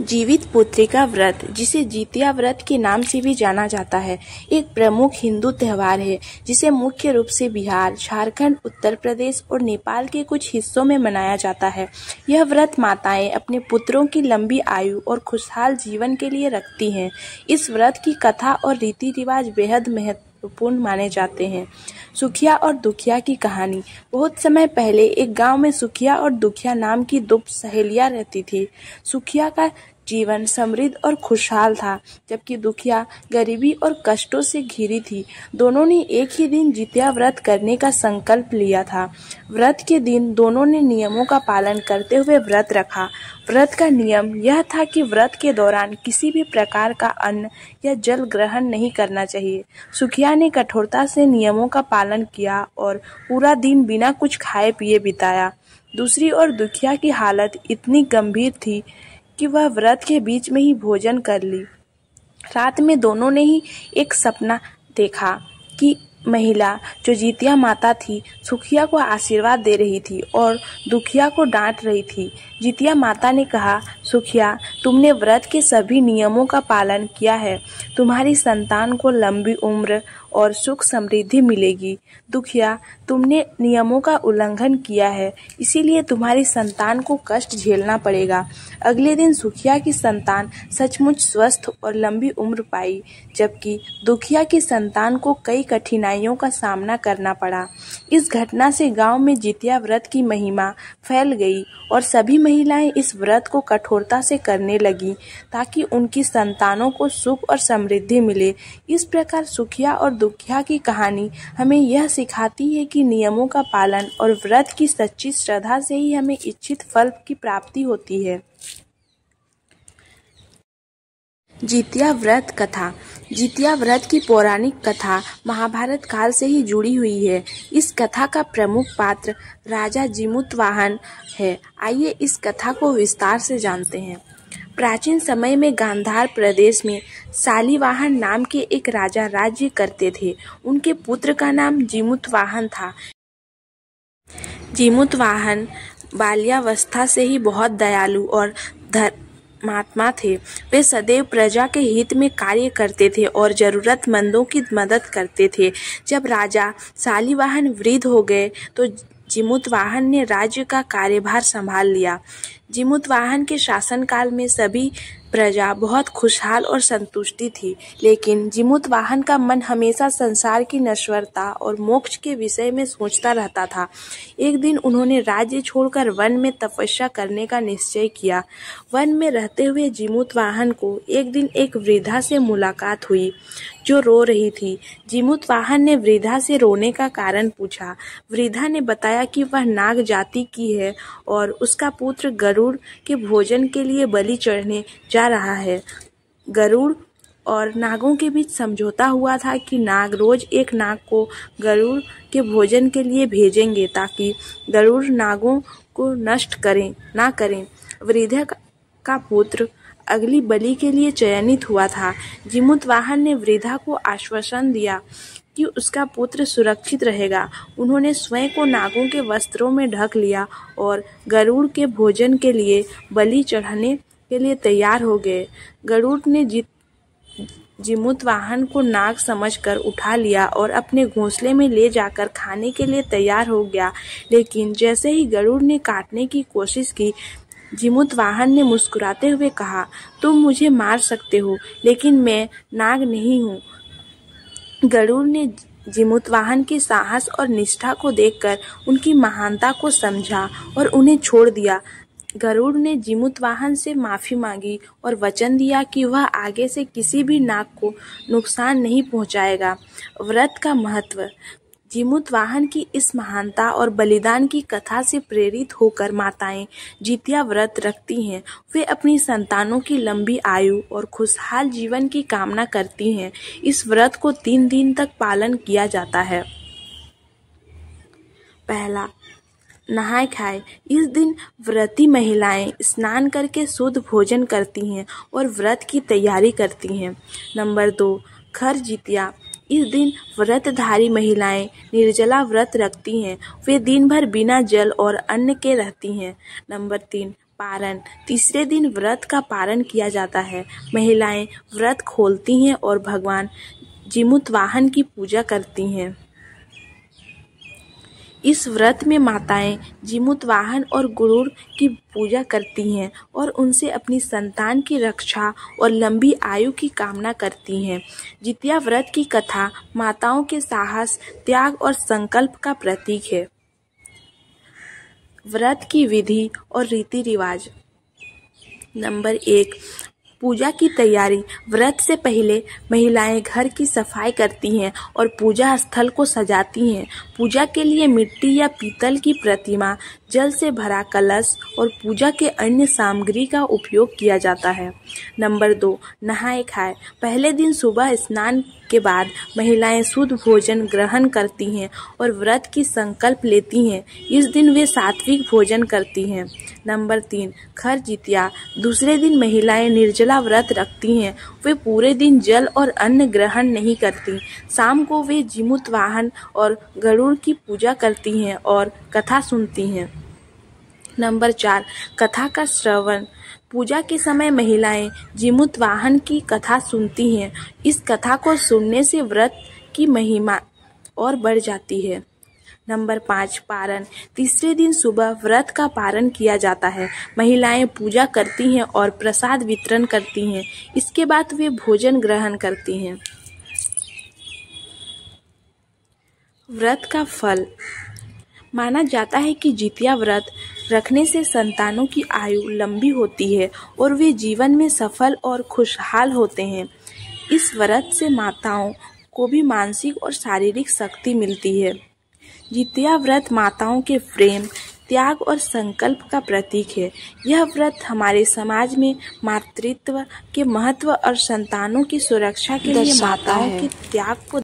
जीवित पुत्रिका व्रत, जिसे जितिया व्रत के नाम से भी जाना जाता है, एक प्रमुख हिंदू त्योहार है जिसे मुख्य रूप से बिहार, झारखंड, उत्तर प्रदेश और नेपाल के कुछ हिस्सों में मनाया जाता है। यह व्रत माताएं अपने पुत्रों की लंबी आयु और खुशहाल जीवन के लिए रखती हैं। इस व्रत की कथा और रीति रिवाज बेहद महत्वपूर्ण माने जाते हैं। सुखिया और दुखिया की कहानी। बहुत समय पहले एक गांव में सुखिया और दुखिया नाम की दो सहेलियां रहती थी। सुखिया का जीवन समृद्ध और खुशहाल था, जबकि दुखिया गरीबी और कष्टों से घिरी थी। दोनों ने एक ही दिन जितिया व्रत करने का संकल्प लिया था। व्रत के दिन दोनों ने नियमों का पालन करते हुए व्रत रखा। व्रत का नियम यह था कि व्रत के दौरान किसी भी प्रकार का अन्न या जल ग्रहण नहीं करना चाहिए। सुखिया ने कठोरता से नियमों का पालन किया और पूरा दिन बिना कुछ खाए पिए बिताया। दूसरी ओर दुखिया की हालत इतनी गंभीर थी कि वह व्रत के बीच में ही भोजन कर ली। रात में दोनों ने ही एक सपना देखा कि महिला जो जितिया माता थी, सुखिया को आशीर्वाद दे रही थी और दुखिया को डांट रही थी। जितिया माता ने कहा, सुखिया, तुमने व्रत के सभी नियमों का पालन किया है, तुम्हारी संतान को लंबी उम्र और सुख समृद्धि मिलेगी। दुखिया, तुमने नियमों का उल्लंघन किया है, इसीलिए तुम्हारी संतान को कष्ट झेलना पड़ेगा। अगले दिन सुखिया की संतान सचमुच स्वस्थ और लंबी उम्र पाई, जबकि दुखिया की संतान को कई कठिनाइयों का सामना करना पड़ा। इस घटना से गांव में जितिया व्रत की महिमा फैल गई और सभी महिलाएं इस व्रत को कठोरता से करने लगी ताकि उनकी संतानों को सुख और समृद्धि मिले। इस प्रकार सुखिया और दुखिया की कहानी हमें यह सिखाती है कि नियमों का पालन और व्रत की सच्ची श्रद्धा से ही हमें इच्छित फल की प्राप्ति होती है। जितिया व्रत कथा। जितिया व्रत की पौराणिक कथा महाभारत काल से ही जुड़ी हुई है। इस कथा का प्रमुख पात्र राजा जिमुतवाहन है। आइए इस कथा को विस्तार से जानते हैं। प्राचीन समय में गांधार प्रदेश में शालिवाहन नाम के एक राजा राज्य करते थे। उनके पुत्र का नाम जिमुतवाहन था। जिमुतवाहन बाल्यावस्था से ही बहुत दयालु और धर्मात्मा थे। वे सदैव प्रजा के हित में कार्य करते थे और जरूरतमंदों की मदद करते थे। जब राजा शालिवाहन वृद्ध हो गए तो जिमुतवाहन ने राज्य का कार्यभार संभाल लिया। जिमुतवाहन के शासनकाल में सभी प्रजा बहुत खुशहाल और संतुष्टि थी, लेकिन जिमुतवाहन का मन हमेशा संसार की नश्वरता और मोक्ष के विषय में सोचता रहता था। एक दिन उन्होंने राज्य छोड़कर वन में तपस्या करने का निश्चय किया। वन में रहते हुए जिमुतवाहन को एक दिन एक वृद्धा से मुलाकात हुई जो रो रही थी। जिमुतवाहन ने वृद्धा से रोने का कारण पूछा। वृद्धा ने बताया कि वह नाग जाति की है और उसका पुत्र गरुड़ के भोजन के लिए बलि चढ़ने जा रहा है। गरुड़ और नागों के बीच समझौता हुआ था कि नाग रोज एक नाग को गरुड़ के भोजन के लिए भेजेंगे ताकि गरुड़ नागों को नष्ट ना करें। वृद्धा का पुत्र अगली बलि के लिए चयनित हुआ था। जिमुतवाहन ने वृद्धा को आश्वासन दिया कि उसका पुत्र सुरक्षित रहेगा। उन्होंने स्वयं को नागों के वस्त्रों में ढक लिया और गरुड़ के भोजन के लिए बलि चढ़ाने के लिए तैयार हो गए। गरुड़ ने जिमुतवाहन को नाग समझकर उठा लिया और अपने घोंसले में ले जाकर खाने के लिए तैयार हो गया, लेकिन जैसे ही गरुड़ ने काटने की कोशिश की, जिमुतवाहन ने मुस्कुराते हुए कहा, तुम मुझे मार सकते हो, लेकिन मैं नाग नहीं हूँ। गरुड़ ने जिमुतवाहन के साहस और निष्ठा को देखकर उनकी महानता को समझा और उन्हें छोड़ दिया। गरुड़ ने जिमुतवाहन से माफी मांगी और वचन दिया कि वह आगे से किसी भी नाग को नुकसान नहीं पहुंचाएगा। व्रत का महत्व। जिमुतवाहन की इस महानता और बलिदान की कथा से प्रेरित होकर माताएं जितिया व्रत रखती हैं। वे अपनी संतानों की लंबी आयु और खुशहाल जीवन की कामना करती हैं। इस व्रत को 3 दिन तक पालन किया जाता है। पहला, नहाय खाए। इस दिन व्रती महिलाएं स्नान करके शुद्ध भोजन करती हैं और व्रत की तैयारी करती हैं। नंबर 2, खर जितिया। इस दिन व्रतधारी महिलाएं निर्जला व्रत रखती हैं। वे दिन भर बिना जल और अन्न के रहती हैं। नंबर 3, पारण, तीसरे दिन व्रत का पारण किया जाता है। महिलाएं व्रत खोलती हैं और भगवान जीमूतवाहन की पूजा करती हैं। इस व्रत में माताएं जीमूतवाहन और गरुड़ की पूजा करती हैं और उनसे अपनी संतान की रक्षा और लंबी आयु की कामना करती हैं। जितिया व्रत की कथा माताओं के साहस, त्याग और संकल्प का प्रतीक है। व्रत की विधि और रीति रिवाज। नंबर 1, पूजा की तैयारी। व्रत से पहले महिलाएं घर की सफाई करती हैं और पूजा स्थल को सजाती हैं। पूजा के लिए मिट्टी या पीतल की प्रतिमा, जल से भरा कलश और पूजा के अन्य सामग्री का उपयोग किया जाता है। नंबर 2, नहाए खाए। पहले दिन सुबह स्नान के बाद महिलाएं शुद्ध भोजन ग्रहण करती हैं और व्रत की संकल्प लेती हैं। इस दिन वे सात्विक भोजन करती हैं। नंबर 3, खर जितिया। दूसरे दिन महिलाएं निर्जला व्रत रखती हैं। वे पूरे दिन जल और अन्न ग्रहण नहीं करती। शाम को वे जीमूतवाहन और गरुड़ की पूजा करती हैं और कथा सुनती हैं। नंबर 4, कथा का श्रवण। पूजा के समय महिलाएं जीमूतवाहन की कथा सुनती हैं। इस कथा को सुनने से व्रत की महिमा और बढ़ जाती है। नंबर 5, पारण। तीसरे दिन सुबह व्रत का पारण किया जाता है। महिलाएं पूजा करती हैं और प्रसाद वितरण करती हैं। इसके बाद वे भोजन ग्रहण करती हैं। व्रत का फल। माना जाता है कि जितिया व्रत रखने से संतानों की आयु लंबी होती है और वे जीवन में सफल और खुशहाल होते हैं। इस व्रत से माताओं को भी मानसिक और शारीरिक शक्ति मिलती है। जितिया व्रत माताओं के प्रेम, त्याग और संकल्प का प्रतीक है। यह व्रत हमारे समाज में मातृत्व के महत्व और संतानों की सुरक्षा के लिए माताओं के त्याग को